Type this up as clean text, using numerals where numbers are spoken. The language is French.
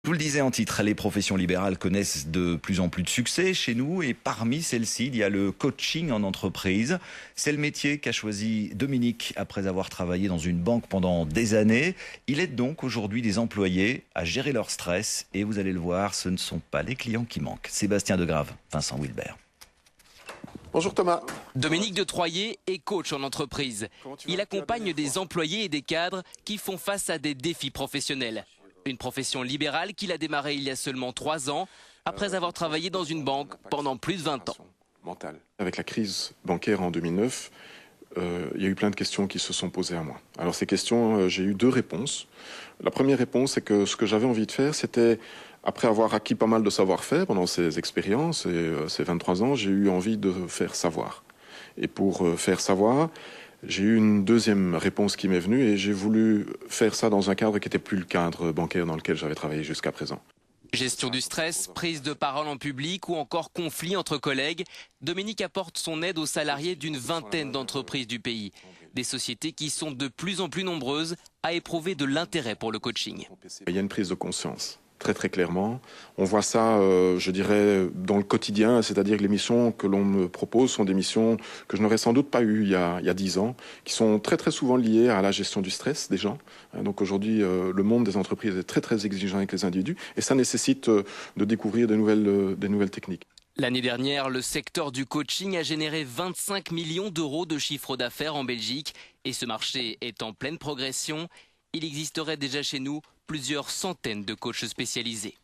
Je vous le disais en titre, les professions libérales connaissent de plus en plus de succès chez nous et parmi celles-ci, il y a le coaching en entreprise. C'est le métier qu'a choisi Dominique après avoir travaillé dans une banque pendant des années. Il aide donc aujourd'hui des employés à gérer leur stress et vous allez le voir, ce ne sont pas les clients qui manquent. Sébastien Degrave, Vincent Wilbert. Bonjour Thomas. Dominique de Troyer est coach en entreprise. Il accompagne des employés et des cadres qui font face à des défis professionnels. Une profession libérale qu'il a démarrée il y a seulement 3 ans, après avoir travaillé dans une banque pendant plus de 20 ans. Avec la crise bancaire en 2009, il y a eu plein de questions qui se sont posées à moi. Alors ces questions, j'ai eu 2 réponses. La première réponse, c'est que ce que j'avais envie de faire, c'était, après avoir acquis pas mal de savoir-faire pendant ces expériences et ces 23 ans, j'ai eu envie de faire savoir. Et pour faire savoir, j'ai eu une deuxième réponse qui m'est venue et j'ai voulu faire ça dans un cadre qui n'était plus le cadre bancaire dans lequel j'avais travaillé jusqu'à présent. Gestion du stress, prise de parole en public ou encore conflit entre collègues, Dominique apporte son aide aux salariés d'une vingtaine d'entreprises du pays. Des sociétés qui sont de plus en plus nombreuses à éprouver de l'intérêt pour le coaching. Il y a une prise de conscience. Très clairement. On voit ça, je dirais, dans le quotidien, c'est-à-dire que les missions que l'on me propose sont des missions que je n'aurais sans doute pas eues il y a 10 ans, qui sont très souvent liées à la gestion du stress des gens. Donc aujourd'hui, le monde des entreprises est très exigeant avec les individus et ça nécessite de découvrir des nouvelles techniques. L'année dernière, le secteur du coaching a généré 25 millions d'euros de chiffre d'affaires en Belgique et ce marché est en pleine progression. Il existerait déjà chez nous plusieurs centaines de coachs spécialisés.